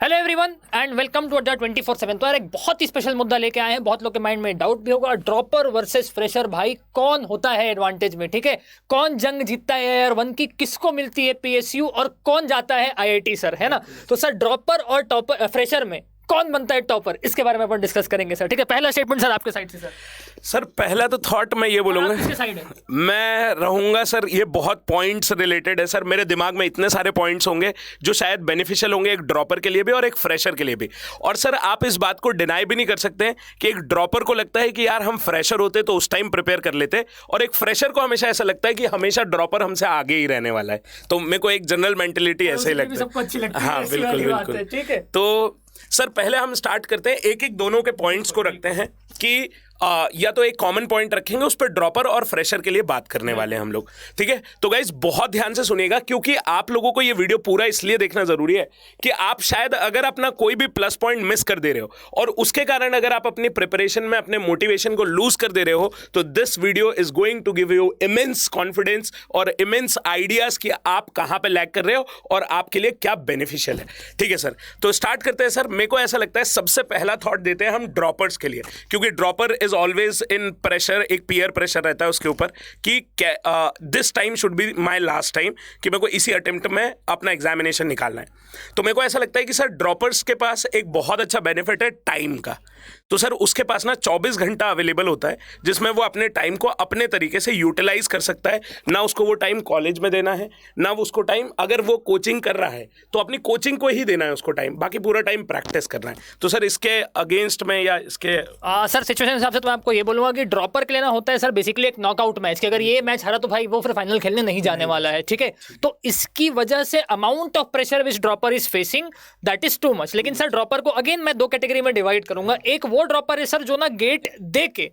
Hello everyone and welcome to Adda 24/7। तो यार एक बहुत ही स्पेशल मुद्दा लेके आए हैं। बहुत लोग के माइंड में डाउट भी होगा, ड्रॉपर वर्सेस फ्रेशर, भाई कौन होता है एडवांटेज में, ठीक है? कौन जंग जीतता है एयर वन की, किसको मिलती है पीएसयू और कौन जाता है आईआईटी सर, है ना? तो सर ड्रॉपर और टॉपर फ्रेशर में कौन बनता है टॉपर, इसके बारे में अपन डिस्कस करेंगे सर, ठीक है? पहला स्टेटमेंट सर आपके साइड से। सर पहला तो थॉट मैं ये बोलूंगा, मैं रहूंगा सर, ये बहुत पॉइंट्स रिलेटेड है सर। मेरे दिमाग में इतने सारे पॉइंट्स होंगे जो शायद बेनिफिशियल होंगे एक ड्रॉपर के लिए भी और एक फ्रेशर के लिए भी। और सर आप इस बात को डिनाई भी नहीं कर सकते हैं कि एक ड्रॉपर को लगता है कि यार हम फ्रेशर होते तो उस टाइम प्रिपेयर कर लेते, और एक फ्रेशर को हमेशा ऐसा लगता है कि हमेशा ड्रॉपर हमसे आगे ही रहने वाला है। तो मेरे को एक जनरल मेंटेलिटी ऐसे ही लगता है। हाँ बिल्कुल बिल्कुल, ठीक है। तो सर पहले हम स्टार्ट करते हैं, एक एक दोनों के पॉइंट्स को रखते हैं कि या तो एक कॉमन पॉइंट रखेंगे, उस पर ड्रॉपर और फ्रेशर के लिए बात करने वाले हैं हम लोग, ठीक है? तो गाइस बहुत ध्यान से सुनिएगा, क्योंकि आप लोगों को ये वीडियो पूरा इसलिए देखना जरूरी है कि आप शायद अगर अपना कोई भी प्लस पॉइंट मिस कर दे रहे हो और उसके कारण अगर आप अपनी प्रिपरेशन में अपने मोटिवेशन को लूज कर दे रहे हो, तो this video is going to give you immense confidence और इमेंस आइडियाज कि आप कहां पे लैग कर रहे हो और आपके लिए क्या बेनिफिशियल है, ठीक है सर? तो स्टार्ट करते हैं सर। मेरे को ऐसा लगता है सबसे पहला थॉट देते हैं हम ड्रॉपर्स के लिए, क्योंकि dropper is always in pressure, एक पीयर प्रेशर रहता है उसके ऊपर कि this time should be my last time, कि मेरे को इसी अटेम्प्ट में अपना एग्जामिनेशन निकालना है। तो मेरे को ऐसा लगता है कि सर ड्रॉपर्स के पास एक बहुत अच्छा बेनिफिट है टाइम का। तो सर उसके पास ना 24 घंटा अवेलेबल होता है, जिसमें वो अपने टाइम को अपने तरीके से यूटिलाइज कर सकता है। ना उसको वो टाइम कॉलेज में देना है, ना उसको टाइम, अगर वो कोचिंग कर रहा है तो अपनी कोचिंग को ही देना है उसको टाइम, बाकी पूरा टाइम प्रैक्टिस करना है। तो सर इसके अगेंस्ट में या इसके सर सिचुएशन हिसाब से तो मैं आपको ये बोलूंगा कि ड्रॉपर के लिए ना होता है सर बेसिकली एक नॉकआउट मैच, कि अगर ये मैच हारा तो भाई वो फिर फाइनल खेलने नहीं जाने वाला है, ठीक है? तो इसकी वजह से amount of pressure which dropper is facing that is too much. लेकिन सर ड्रॉपर को अगेन मैं दो कैटेगरी में डिवाइड करूंगा। एक वो ड्रॉपर है सर जो ना गेट दे के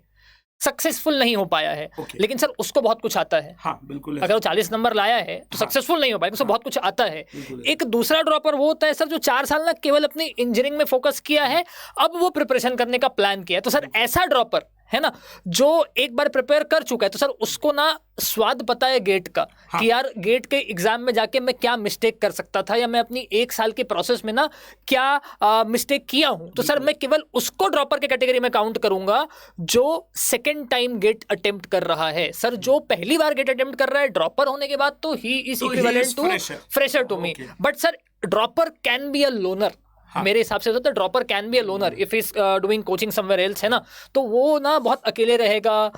सक्सेसफुल नहीं हो पाया है, लेकिन सर उसको बहुत कुछ आता है। हाँ बिल्कुल, अगर वो 40 नंबर लाया है तो सक्सेसफुल नहीं हो पाया, उसको बहुत कुछ आता है। एक दूसरा ड्रॉपर वो होता है सर जो 4 साल ना केवल अपनी इंजीनियरिंग में फोकस किया है, अब वो प्रिपरेशन करने का प्लान किया है। तो सर ऐसा ड्रॉपर है ना जो एक बार प्रिपेयर कर चुका है, तो सर उसको ना स्वाद पता है गेट का, हाँ। कि यार गेट के एग्जाम में जाके मैं क्या मिस्टेक कर सकता था, या मैं अपनी 1 साल के प्रोसेस में ना क्या मिस्टेक किया हूं। तो सर मैं केवल उसको ड्रॉपर के कैटेगरी में काउंट करूंगा जो सेकंड टाइम गेट अटेम्प्ट कर रहा है। सर जो पहली बार गेट अटेम्प्ट कर रहा है ड्रॉपर होने के बाद, तो he is equivalent to fresher to me. But sir dropper can be a loner. हाँ। मेरे हिसाब से तो dropper can be a loner if is doing coaching somewhere else, है ना? तो वो ना बहुत अकेले रहेगा,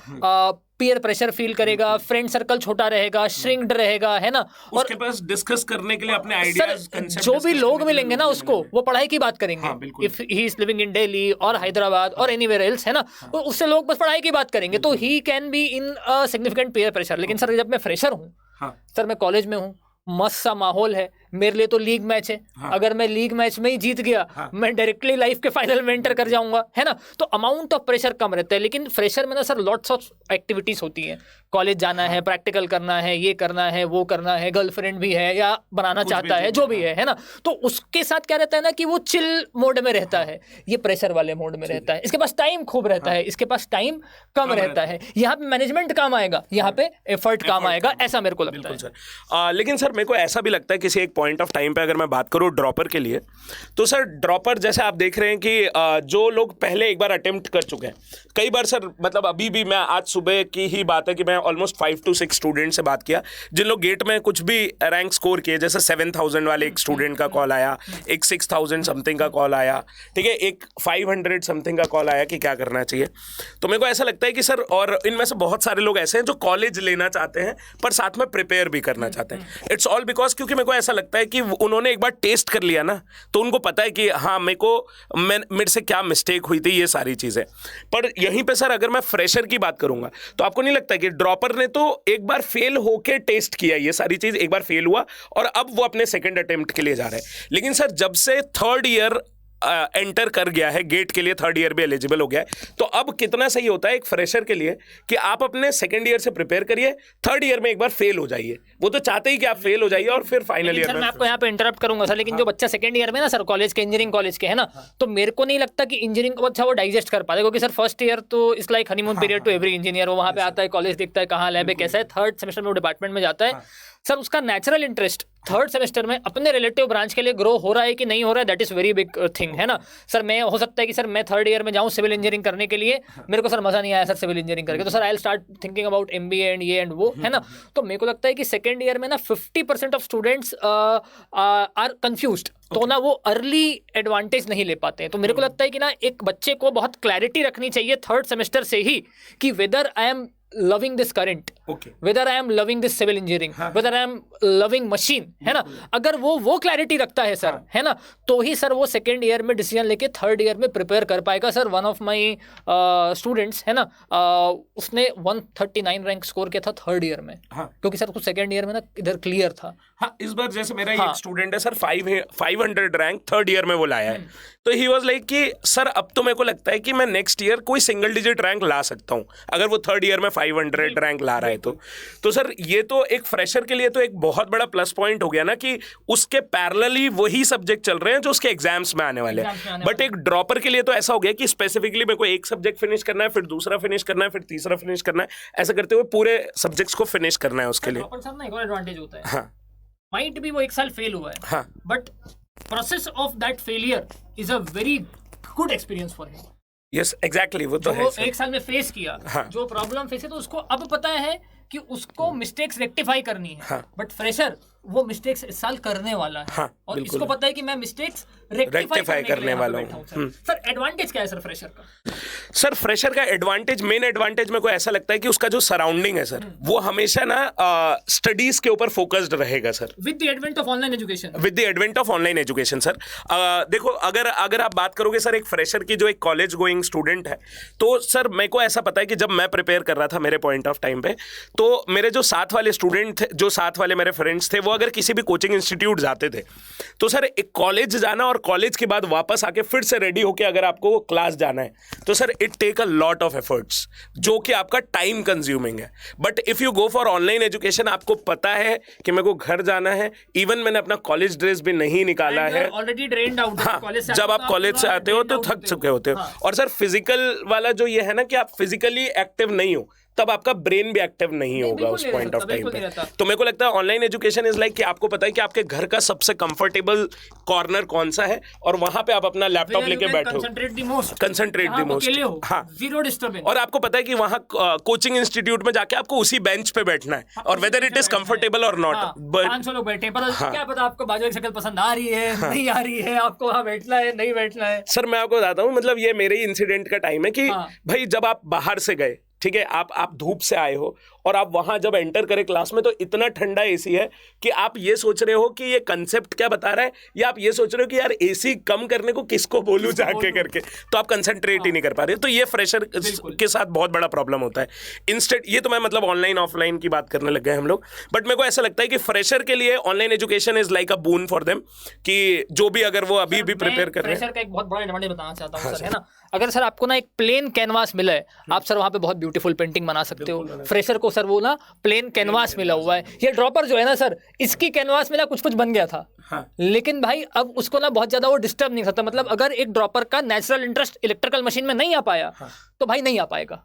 पीयर प्रेशर फील करेगा, फ्रेंड सर्कल छोटा रहेगा, श्रिंक्ड रहेगा, है ना? और उसके पास डिस्कस करने के लिए अपने आइडियाज, जो भी लोग मिलेंगे ना उसको, वो पढ़ाई की बात करेंगे। If he is living in Delhi और हैदराबाद और एनीवेयर एल्स, है ना, तो उससे लोग बस पढ़ाई की बात करेंगे, तो he can be in a significant peer pressure. लेकिन सर जब मैं फ्रेशर हूँ, सर मैं कॉलेज में हूँ, मस्त सा माहौल है, मेरे लिए तो लीग मैच है। हाँ। अगर मैं लीग मैच में ही जीत गया, हाँ। मैं डायरेक्टली लाइफ के फाइनल में एंटर कर जाऊंगा, है ना? तो अमाउंट ऑफ प्रेशर कम रहता है। लेकिन फ्रेशर में ना सर लॉट्स ऑफ एक्टिविटीज होती हैं, कॉलेज जाना है, प्रैक्टिकल करना है, ये करना है, वो करना है, गर्लफ्रेंड भी है या बनाना चाहता है, जो भी है ना? तो उसके साथ क्या रहता है ना कि वो चिल मोड में रहता है, ये प्रेशर वाले मोड में रहता है। इसके पास टाइम खूब रहता है, इसके पास टाइम कम रहता है। यहाँ पे मैनेजमेंट काम आएगा, यहाँ पे एफर्ट काम आएगा, ऐसा मेरे को लगता है सर। लेकिन सर मेरे को ऐसा भी लगता है किसी एक पॉइंट ऑफ टाइम पे अगर मैं बात करूं ड्रॉपर के लिए, तो सर ड्रॉपर जैसे आप देख रहे हैं कि जो लोग पहले एक बार अटेम्प्ट कर चुके हैं, कई बार सर, मतलब अभी भी मैं आज सुबह की ही बात है कि मैं ऑलमोस्ट 5 to 6 स्टूडेंट से बात किया जिन लोग गेट में कुछ भी रैंक स्कोर किए। जैसे 7000 वाले एक स्टूडेंट का कॉल आया, एक 6000 समथिंग का कॉल आया, ठीक है, एक 500 समथिंग का कॉल आया कि क्या करना चाहिए। तो मेरे को ऐसा लगता है कि सर, और इनमें से बहुत सारे लोग ऐसे हैं जो कॉलेज लेना चाहते हैं पर साथ में प्रिपेयर भी करना चाहते हैं। इट्स ऑल बिकॉज क्योंकि मेरे को ऐसा लगता है कि उन्होंने एक बार टेस्ट कर लिया ना, तो उनको पता है कि हाँ मेरे से क्या मिस्टेक हुई थी, ये सारी चीजें। पर यहीं पे सर अगर मैं फ्रेशर की बात करूंगा, तो आपको नहीं लगता कि ड्रॉपर ने तो एक बार फेल होके टेस्ट किया, ये सारी चीज एक बार फेल हुआ और अब वो अपने सेकंड अटेम्प्ट के लिए जा रहे हैं। लेकिन सर जब से थर्ड ईयर एंटर कर गया है गेट के लिए, थर्ड ईयर भी एलिजिबल हो गया है, तो अब कितना सही होता है एक फ्रेशर के लिए कि आप अपने सेकंड ईयर से प्रिपेयर करिए, थर्ड ईयर में एक बार फेल हो जाइए। वो तो चाहते ही कि आप फेल हो जाइए और फिर फाइनल ईयर में। मैं आपको यहाँ पे इंटरप्ट करूंगा सर, लेकिन जो बच्चा सेकंड ईयर में ना सर कॉलेज के, इंजीनियरिंग कॉलेज के, है ना, तो मेरे को नहीं लगता कि इंजीनियरिंग को अच्छा वो डाइजेस्ट कर पाते, क्योंकि सर फर्स्ट ईयर तो is like honeymoon period to every engineer. वो वहाँ पे आता है, कॉलेज देखता है कहाँ लैब है, कैसा है, थर्ड सेमेस्टर में वो डिपार्टमेंट में जाता है, सर उसका नेचुरल इंटरेस्ट थर्ड सेमेस्टर में अपने रिलेटिव ब्रांच के लिए ग्रो हो रहा है कि नहीं हो रहा है, that is very big thing, है ना सर। मैं हो सकता है कि सर मैं थर्ड ईयर में जाऊं सिविल इंजीनियरिंग करने के लिए, मेरे को सर मजा नहीं आया सर सिविल इंजीनियरिंग करके, तो sir I will start thinking about MBA and ये एंड वो, है ना। तो मेरे को लगता है कि सेकेंड ईयर में ना 50% ऑफ स्टूडेंट्स आर कंफ्यूज्ड, तो ना वो अर्ली एडवांटेज नहीं ले पाते हैं। तो मेरे को लगता है कि ना एक बच्चे को बहुत क्लैरिटी रखनी चाहिए थर्ड सेमेस्टर से ही कि whether I am loving this current, whether I am loving this civil engineering, whether I am loving machine, है ना। अगर वो क्लैरिटी रखता है सर, है ना, तो ही सर वो सेकेंड ईयर में डिसीजन लेके थर्ड ईयर में प्रिपेयर कर पाएगा। Sir one of my students, है ना, उसने 139 रैंक स्कोर किया था थर्ड ईयर में, क्योंकि सर कुछ सेकेंड ईयर में ना इधर क्लियर था। हाँ, इस बार जैसे मेरा एक स्टूडेंट है सर 500 रैंक थर्ड ईयर में वो लाया है, तो ही वाज लाइक कि सर अब तो मेरे को लगता है कि मैं नेक्स्ट ईयर कोई सिंगल डिजिट रैंक ला सकता हूँ अगर वो थर्ड ईयर में 500 रैंक ला रहा है तो सर ये तो एक फ्रेशर के लिए तो एक बहुत बड़ा प्लस पॉइंट हो गया ना कि उसके पैरेलली वही सब्जेक्ट चल रहे हैं जो उसके एग्जाम्स में आने वाले हैं। बट एक ड्रॉपर के लिए तो ऐसा हो गया कि स्पेसिफिकली मेरे को एक सब्जेक्ट फिनिश करना है, फिर दूसरा फिनिश करना है, फिर तीसरा फिनिश करना है, ऐसा करते हुए पूरे सब्जेक्ट्स को फिनिश करना है उसके लिए। एक और एडवांटेज होता है, हाँ, माइट भी वो एक साल फेल हुआ है, हाँ, but process of that failure is a very good experience for him. Yes exactly, वो तो है एक साल में फेस किया, हाँ, जो प्रॉब्लम फेस है, तो उसको अब पता है कि उसको मिस्टेक्स रेक्टिफाई करनी है, हाँ, बट फ्रेशर वो मिस्टेक्स इस साल करने वाला है, हाँ, और इसको पता है कि मैं मिस्टेक्स रेक्टिफाई करने वाला हूँ। सर एडवांटेज क्या है सर फ्रेशर का? सर फ्रेशर का एडवांटेज, मेन एडवांटेज मेरे को ऐसा लगता है कि उसका जो सराउंडिंग है सर वो हमेशा ना स्टडीज के ऊपर फोकस्ड रहेगा sir, with the advent of online education, with the advent of online education sir. देखो अगर आप बात करोगे सर एक फ्रेशर की जो एक कॉलेज गोइंग स्टूडेंट है, तो सर मेरे को ऐसा पता है कि जब मैं प्रिपेयर कर रहा था मेरे पॉइंट ऑफ टाइम पे, तो मेरे जो साथ वाले स्टूडेंट थे, जो साथ वाले मेरे फ्रेंड्स थे, वो अगर किसी भी कोचिंग इंस्टीट्यूट जाते थे तो सर एक कॉलेज जाना और कॉलेज के बाद वापस आके फिर से रेडी होके अगर आपको क्लास जाना है तो sir it take a lot of efforts, जो कि आपका टाइम कंज्यूमिंग है। But if you go for online education, आपको पता है कि मेरे को घर जाना है, इवन मैंने अपना कॉलेज ड्रेस भी नहीं निकाला है, ऑलरेडी ट्रेंड आउट, हाँ, जब आप कॉलेज से आते हो तो थक चुके होते हो, और सर फिजिकल वाला जो ये है ना कि आप फिजिकली एक्टिव नहीं हो, तब आपका ब्रेन भी एक्टिव नहीं होगा उस पॉइंट ऑफ टाइम पे। तो मेरे को लगता है ऑनलाइन एजुकेशन इज लाइक कि आपको पता है कि आपके घर का सबसे कंफर्टेबल कॉर्नर कौन सा है और वहां पे आप अपना लैपटॉप लेके बैठो, कंसंट्रेट द मोस्ट, हाँ, जीरो डिस्टर्बेंस, और आपको पता है कि वहां कोचिंग इंस्टीट्यूट में जाके आपको उसी बेंच पे बैठना है, और वेदर इट इज कंफर्टेबल और नॉट। 500 लोग बैठे, क्या पता आपको बाजू की शक्ल पसंद आ रही है, नहीं आ रही है, आपको वहां बैठना है, नहीं बैठना है। सर मैं आपको बताता हूँ, मतलब ये मेरे ही इंसिडेंट का टाइम है कि भाई जब आप बाहर से गए, ठीक है, आप धूप से आए हो और आप वहां जब एंटर करें क्लास में तो इतना ठंडा एसी है कि आप ये सोच रहे हो कि ये कंसेप्ट क्या बता रहा है, या आप ये सोच रहे हो कि यार एसी कम करने को किसको बोलूं जाके करके, तो आप कंसंट्रेट ही नहीं कर पा रहे। तो ये फ्रेशर के साथ बहुत बड़ा प्रॉब्लम होता है। इंस्टेंट ये तो मैं मतलब ऑनलाइन ऑफलाइन की बात करने लग गए हम लोग, बट मेरे को ऐसा लगता है कि फ्रेशर के लिए online education is like a boon for them, कि जो भी अगर वो अभी भी प्रिपेयर कर रहे हैं। फ्रेशर का एक बहुत बड़ा एडवांटेज बताना चाहता हूं सर, है ना, अगर सर आपको ना एक प्लेन कैनवास मिला है, आप सर वहां पे बहुत ब्यूटीफुल पेंटिंग बना सकते हो। फ्रेशर को सर वो ना प्लेन कैनवास मिला हुआ है। ये ड्रॉपर जो है ना सर, इसकी कैनवास में ना कुछ कुछ बन गया था, हाँ, लेकिन भाई अब उसको ना बहुत ज्यादा वो डिस्टर्ब नहीं करता। मतलब अगर एक ड्रॉपर का नेचुरल इंटरेस्ट इलेक्ट्रिकल मशीन में नहीं आ पाया, हाँ, तो भाई नहीं आ पाएगा,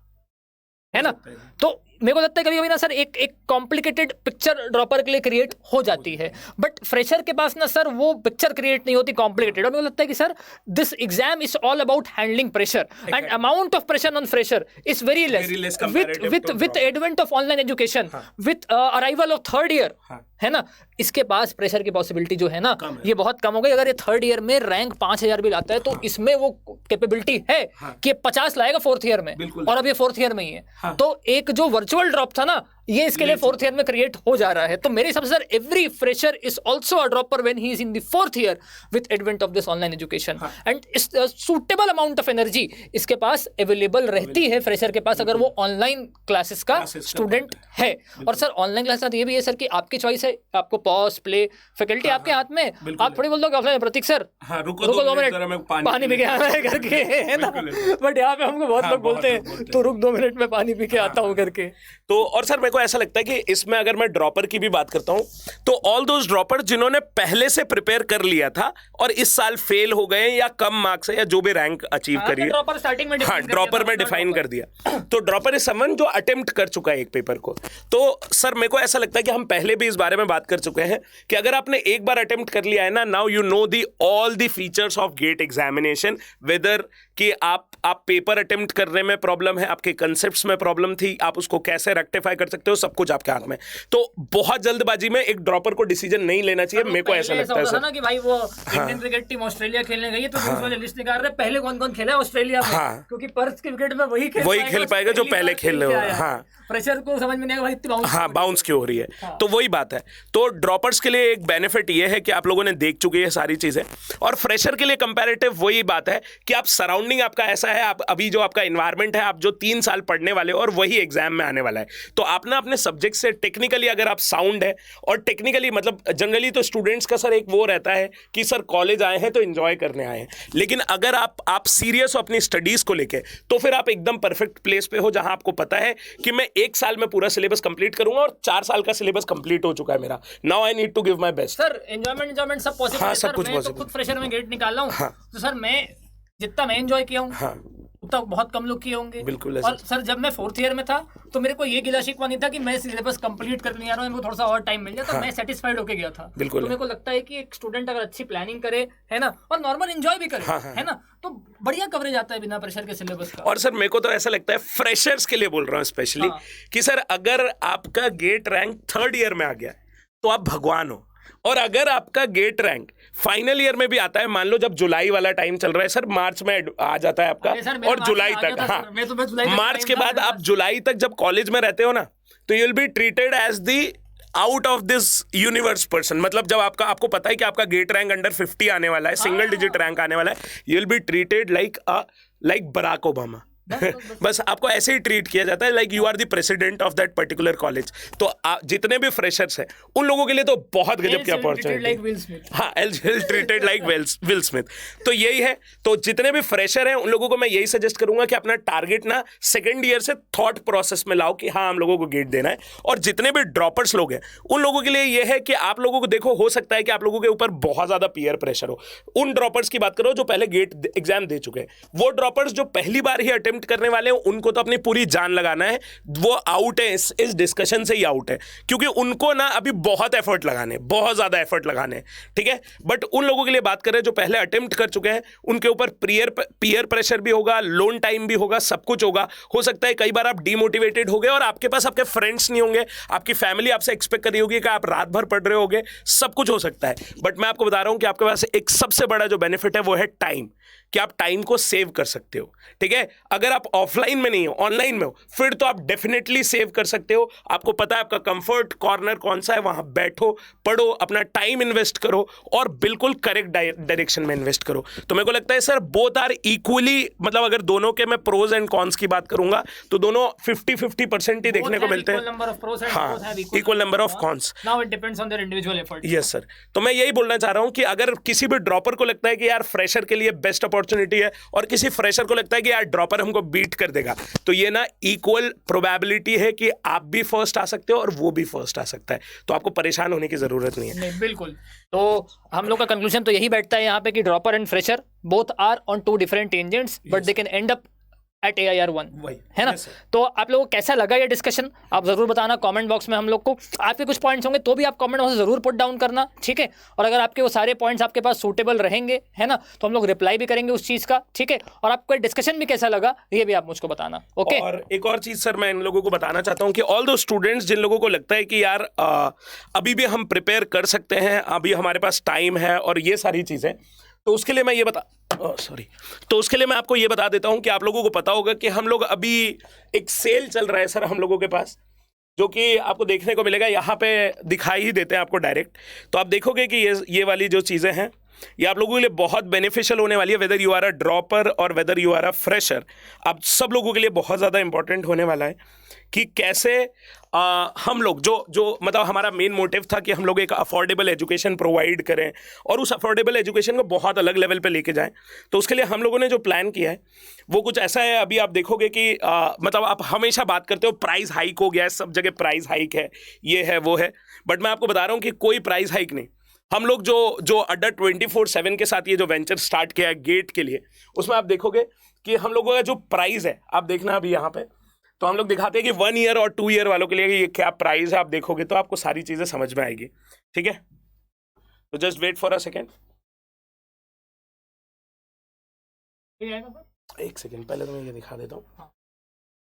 है ना। तो मेरे को लगता है कभी कभी ना सर एक कॉम्प्लिकेटेड पिक्चर ड्रॉपर के लिए क्रिएट हो जाती है, बट फ्रेशर के पास ना सर वो पिक्चर क्रिएट नहीं होती कॉम्प्लिकेटेड। और मेरे को लगता है कि sir this exam is all about handling pressure and amount of pressure on fresher is very less with advent of online education, with arrival of third year, है ना, इसके पास प्रेशर की पॉसिबिलिटी जो है ना ये बहुत कम हो गई। अगर ये थर्ड ईयर में रैंक 5000 भी लाता है तो इसमें वो कैपेबिलिटी है कि 50 लाएगा फोर्थ ईयर में, और अब ये फोर्थ ईयर में ही है। तो एक जो वर्चुअल ड्रॉप था ना, ये इसके लिए फोर्थ ईयर में क्रिएट हो जा रहा है। तो मेरे हिसाब से sir every fresher is also a dropper when he is in the fourth year with advent of this online education, and suitable amount of energy इसके पास अवेलेबल रहती है फ्रेशर के पास, अगर वो ऑनलाइन क्लासेस का स्टूडेंट है। और सर ऑनलाइन क्लास ये भी है सर कि आपकी चॉइस है, आपको पॉज प्ले फैकल्टी आपके हाथ में, आप थोड़ी बोल दो ऑफलाइन प्रतीक सर रुको 2 मिनट पानी पी के आना है करके, है ना, बट यहाँ पे हमको बहुत लोग बोलते हैं तो रुक 2 मिनट में पानी पी के आता हूँ करके। तो और सर मेरे को को ऐसा लगता है कि इसमें अगर मैं ड्रॉपर की भी बात करता हूं तो ऑल दोज ड्रॉपर जिन्होंने पहले से प्रिपेयर कर लिया था और इस साल फेल हो गए या कम मार्क्स है या जो भी रैंक अचीव करिए, ड्रॉपर स्टार्टिंग में ड्रॉपर में डिफाइन कर दिया। तो ड्रॉपर इज समवन जो अटेम्प्ट कर चुका है एक पेपर को। तो सर मेरे को ऐसा लगता है कि हम पहले भी इस बारे में बात कर चुके हैं कि अगर आपने एक बार अटेम्प्ट कर लिया है ना, now you know the all the features of GATE examination, whether कि आप पेपर अटेम्प्ट करने में प्रॉब्लम है, आपके कंसेप्ट्स में प्रॉब्लम थी, आप उसको कैसे रेक्टिफाई कर सकते हो, सब कुछ आपके हाथ में। तो बहुत जल्दबाजी में एक ड्रॉपर को डिसीजन नहीं लेना चाहिए, मेरे को ऐसा लगता है सर। ना कि भाई वो इंडियन क्रिकेट टीम ऑस्ट्रेलिया खेलने गई है तो न्यूज़ वाले लिस्ट निकाल रहे पहले कौन-कौन खेला है ऑस्ट्रेलिया में, क्योंकि पर्थ क्रिकेट में वही खेल पाएगा जो पहले खेल रहे हो। हाँ, प्रेशर को समझ में नहीं आएगा इतनी बाउंस, हाँ बाउंस क्यों हो रही है। तो वही बात है। तो ड्रॉपर्स के लिए एक बेनिफिट ये है कि आप लोगों ने देख चुके हैं सारी चीजें, और फ्रेशर के लिए कंपैरेटिव वही बात है कि आप सराउंडिंग आपका ऐसा है, आप अभी जो आपका एनवायरनमेंट है, आप जो 3 साल पढ़ने वाले हो और वही एग्जाम में आने वाला है। तो आप ना अपने सब्जेक्ट से टेक्निकली अगर आप साउंड है, और टेक्निकली मतलब जनरली तो स्टूडेंट्स का सर एक वो रहता है कि सर कॉलेज आए हैं तो एंजॉय करने आए हैं, लेकिन अगर आप सीरियस हो अपनी स्टडीज को लेके तो फिर आप एकदम परफेक्ट प्लेस पे हो जहां आपको पता है कि मैं 1 साल में पूरा सिलेबस कंप्लीट करूंगा और 4 साल का सिलेबस कंप्लीट हो चुका है मेरा। Now I need to give my best. Sir enjoyment सब पॉसिबल है। सब कुछ मैं तो खुद फ्रेशर में गेट निकाल रहा हूं, तो सर मैं जितना मैं एंजॉय किया हूं उतना बहुत कम लोग किए होंगे। बिल्कुल। और सर जब मैं 4th ईयर में था तो मेरे को ये गिला शिकवा नहीं था कि मैं सिलेबस कंप्लीट कर नहीं आ रहा हूं, मेरे को थोड़ा सा और टाइम मिल जाता, मैं सेटिस्फाइड होके गया था। तो मेरे को लगता है कि एक स्टूडेंट अगर अच्छी प्लानिंग करे, है ना, और नॉर्मल एंजॉय भी करे, है ना, तो बढ़िया कवरेज आता है बिना प्रेशर के सिलेबस का। और सर मेरे को तो ऐसा लगता है फ्रेशर्स के लिए बोल रहा हूँ स्पेशली कि सर अगर आपका गेट रैंक 3rd ईयर में आ गया तो आप भगवान हो, और अगर आपका गेट रैंक फाइनल ईयर में भी आता है, मान लो जब जुलाई वाला टाइम चल रहा है सर, मार्च में आ जाता है आपका और जुलाई तक, हाँ मार्च के बाद आप जुलाई तक जब कॉलेज में रहते हो ना, तो you will be treated as the out of this universe person. मतलब जब आपको पता है कि आपका गेट रैंक अंडर 50 आने वाला है, सिंगल डिजिट रैंक आने वाला है, you will be treated like Barack Obama. बस आपको ऐसे ही ट्रीट किया जाता है, like you are the president of that particular college. तो जितने भी फ्रेशर्स हैं उन लोगों के लिए तो बहुत गजब की अपॉर्चुनिटी। हाँ, ट्रीटेड लाइक विल स्मिथ। तो यही है। तो जितने भी फ्रेशर हैं उन लोगों को मैं यही सजेस्ट करूंगा कि अपना टारगेट ना 2nd ईयर से थॉट प्रोसेस में लाओ कि हाँ हम लोगों को गेट देना है। और जितने भी ड्रॉपर्स लोग हैं उन लोगों के लिए यह है कि आप लोगों को देखो, हो सकता है कि आप लोगों के ऊपर बहुत ज्यादा पीयर प्रेशर हो। उन ड्रॉपर्स की बात करो जो पहले गेट एग्जाम दे चुके हैं। वो ड्रॉपर्स जो पहली बार ही अटेम्प्ट करने वाले हैं उनको तो अपनी पूरी जान लगाना है, वो आउट है, इस डिस्कशन से ही आउट है, क्योंकि उनको ना अभी बहुत एफर्ट लगाने, बहुत ज्यादा एफर्ट लगाने, ठीक है। बट उन लोगों के लिए बात करें जो पहले अटेम्प्ट कर चुके हैं, उनके ऊपर पीयर प्रेशर भी होगा, लोन टाइम भी होगा, सब कुछ होगा। हो सकता है कई बार आप डीमोटिवेटेड हो गए और आपके पास आपके फ्रेंड्स नहीं होंगे, आपकी फैमिली आपसे एक्सपेक्ट कर रही होगी कि आप रात भर पढ़ रहे होगे, सब कुछ हो सकता है। बट मैं आपको बता रहा हूं कि आपके पास एक सबसे बड़ा जो बेनिफिट है वो है टाइम, कि आप टाइम को सेव कर सकते हो, ठीक है। अगर आप ऑफलाइन में नहीं हो, ऑनलाइन में हो, फिर तो आप डेफिनेटली सेव कर सकते हो। आपको पता है आपका कंफर्ट कॉर्नर कौन सा है, वहां बैठो, पढ़ो, अपना टाइम इन्वेस्ट करो और बिल्कुल करेक्ट डायरेक्शन में इन्वेस्ट करो। तो मेरे को लगता है सर बोथ आर इक्वली, मतलब अगर दोनों के मैं प्रोज एंड कॉन्स की बात करूंगा तो दोनों 50-50% ही देखने को मिलते हैं। हाँ, equal number of cons. Now it depends on their individual effort. Yes sir. तो मैं यही बोलना चाह रहा हूं कि अगर किसी भी ड्रॉपर को लगता है कि यार फ्रेशर के लिए बेस्ट अपॉर्चुनिटी है और किसी फ्रेशर को लगता है कि यार ड्रॉपर हमको बीट कर देगा, तो ये ना इक्वल प्रोबेबिलिटी है कि आप भी फर्स्ट आ सकते हो और वो भी फर्स्ट आ सकता है। तो आपको परेशान होने की जरूरत नहीं है। नहीं, बिल्कुल। तो हम लोग का कंक्लूजन तो यही बैठता है यहाँ पे कि dropper and fresher both are on 2 different tangents but they can end up at AIR 1, है ना। तो आप लोगों को कैसा लगा ये डिस्कशन आप जरूर बताना कमेंट बॉक्स में। हम लोग को आपके कुछ पॉइंट्स होंगे तो भी आप कमेंट बॉक्स में जरूर पुट डाउन करना, ठीक है। और अगर आपके वो सारे पॉइंट्स आपके पास सूटेबल रहेंगे, है ना, तो हम लोग रिप्लाई भी करेंगे उस चीज का, ठीक है। और आपको डिस्कशन भी कैसा लगा ये भी आप मुझको बताना, ओके। और एक और चीज सर मैं इन लोगों को बताना चाहता हूँ कि ऑल दो स्टूडेंट्स जिन लोगों को लगता है कि यार अभी भी हम प्रिपेयर कर सकते हैं, अभी हमारे पास टाइम है और ये सारी चीजें, तो उसके लिए मैं ये तो उसके लिए मैं आपको ये बता देता हूं कि आप लोगों को पता होगा कि हम लोग अभी एक सेल चल रहा है सर हम लोगों के पास, जो कि आपको देखने को मिलेगा, यहाँ पे दिखाई ही देते हैं आपको डायरेक्ट। तो आप देखोगे कि ये वाली जो चीज़ें हैं ये आप लोगों के लिए बहुत बेनिफिशियल होने वाली है, whether you are a dropper और whether you are a fresher. आप सब लोगों के लिए बहुत ज़्यादा इंपॉर्टेंट होने वाला है कि कैसे हम लोग जो मतलब हमारा मेन मोटिव था कि हम लोग एक अफोर्डेबल एजुकेशन प्रोवाइड करें और उस अफोर्डेबल एजुकेशन को बहुत अलग लेवल पे लेके जाएं। तो उसके लिए हम लोगों ने जो प्लान किया है वो कुछ ऐसा है। अभी आप देखोगे कि मतलब आप हमेशा बात करते हो प्राइस हाइक हो गया है, सब जगह प्राइस हाइक है, ये है वो है, बट मैं आपको बता रहा हूँ कि कोई प्राइस हाइक नहीं। हम लोग जो अड्डा 24/7 के साथ ये जो वेंचर स्टार्ट किया है गेट के लिए, उसमें आप देखोगे कि हम लोगों का जो प्राइस है, आप देखना अभी यहाँ पे, तो हम लोग दिखाते हैं कि 1 ईयर और 2 ईयर वालों के लिए ये क्या प्राइस है। आप देखोगे तो आपको सारी चीजें समझ में आएगी, ठीक है। तो just wait for a second, एक सेकेंड पहले तो मैं ये दिखा देता हूँ।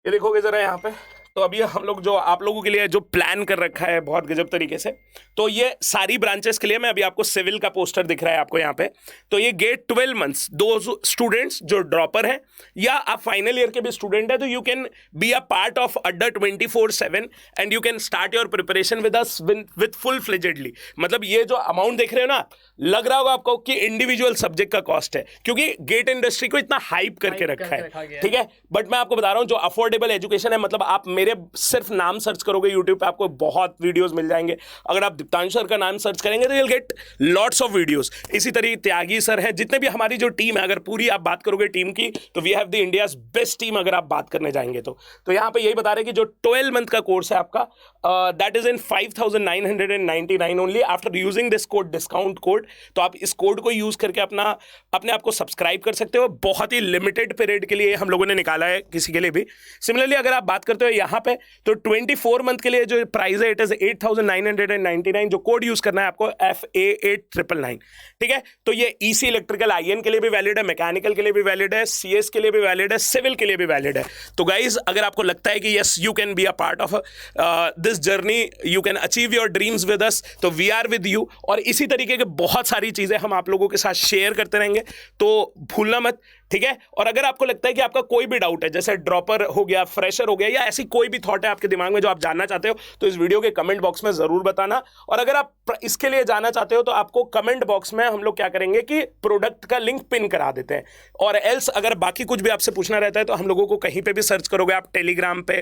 ये देखोगे जरा यहाँ पे, तो अभी हम लोग जो आप लोगों के लिए जो प्लान कर रखा है बहुत गजब तरीके से, तो ये सारी ब्रांचेस के लिए मैं अभी आपको सिविल का पोस्टर दिख रहा है आपको यहाँ पे, तो ये गेट 12 मंथ्स, दो स्टूडेंट्स जो ड्रॉपर हैं या आप फाइनल ईयर के भी स्टूडेंट है, तो you can be a part of अड्डा 24/7 and you can start your preparation with us with full फ्लेजेडली। मतलब ये जो अमाउंट देख रहे हो ना, लग रहा होगा आपको कि इंडिविजुअल सब्जेक्ट का कॉस्ट है, क्योंकि गेट इंडस्ट्री को इतना हाइप करके रखा है, ठीक है। बट मैं आपको बता रहा हूँ जो अफोर्डेबल एजुकेशन है, मतलब आप मेरे सिर्फ नाम सर्च करोगे यूट्यूब पे आपको बहुत वीडियोस मिल जाएंगे। अगर आप दीप्तांशु सर का नाम सर्च करेंगे तो you will get lots of videos. इसी तरीके त्यागी सर हैं, जितने भी हमारी जो टीम है, अगर पूरी आप बात करोगे टीम की, तो we have the India's best team. अगर आप बात करने जाएंगे तो यहाँ पे यही बता रहे हैं कि जो 12 मंथ का कोर्स है आपका, that is in 5,999 only after using this code, discount code. तो आप इस कोड को यूज करके अपने आप को सब्सक्राइब कर सकते हो। बहुत ही लिमिटेड पीरियड के लिए हम लोगों ने निकाला है, किसी के लिए भी। सिमिलरली अगर आप बात करते हो यहाँ पे, तो 24 मंथ के लिए जो प्राइस है इट इज 8,999। जो कोड यूज करना है आपको FA8999, ठीक है। तो ये EC इलेक्ट्रिकल IN के लिए भी वैलिड है, मैकेनिकल के लिए भी वैलिड है, CS के लिए भी वैलिड है, सिविल के लिए भी वैलिड है। तो गाइज अगर आपको लगता है कि yes you can be a part of this journey, you can achieve your dreams with us, तो वी आर विद यू। और इसी तरीके के बहुत सारी चीजें हम आप लोगों के साथ शेयर करते रहेंगे, तो भूलना मत, ठीक है। और अगर आपको लगता है कि आपका कोई भी डाउट है, जैसे ड्रॉपर हो गया, फ्रेशर हो गया, या ऐसी कोई भी थॉट है आपके दिमाग में जो आप जानना चाहते हो, तो इस वीडियो के कमेंट बॉक्स में जरूर बताना। और अगर आप इसके लिए जानना चाहते हो तो आपको कमेंट बॉक्स में हम लोग क्या करेंगे कि प्रोडक्ट का लिंक पिन करा देते हैं। और एल्स अगर बाकी कुछ भी आपसे पूछना रहता है तो हम लोगों को कहीं पे भी सर्च करोगे आप, टेलीग्राम पे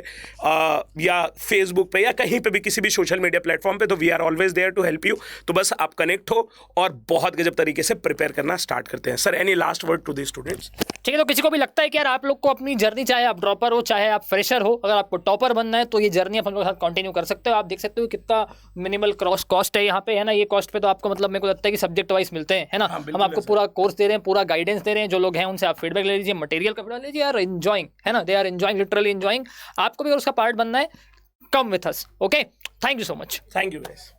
या फेसबुक पे या कहीं पे भी किसी भी सोशल मीडिया प्लेटफॉर्म पे, तो we are always there to help you. तो बस आप कनेक्ट हो और बहुत गजब तरीके से प्रिपेयर करना स्टार्ट करते हैं। Sir any last word to the students? ठीक है, तो किसी को भी लगता है कि यार आप लोग को अपनी जर्नी, चाहे आप ड्रॉपर हो चाहे आप फ्रेशर हो, अगर आपको टॉपर बनना है तो ये जर्नी आप हम लोग के साथ कंटिन्यू कर सकते हो। आप देख सकते हो कितना मिनिमल कॉस्ट है यहाँ पे, है ना। ये कॉस्ट पे तो आपको मतलब मेरे को लगता है कि सब्जेक्ट वाइज मिलते हैं, है ना। हम आपको पूरा कोर्स दे रहे हैं, पूरा गाइडेंस दे रहे हैं। जो लोग हैं उनसे आप फीडबैक ले लीजिए, मटेरियल का पढ़ा लीजिए, यार एंजॉइंग, है ना। They are enjoying, literally enjoying. आपको भी अगर उसका पार्ट बनना है, come with us, okay. Thank you so much. Thank you guys.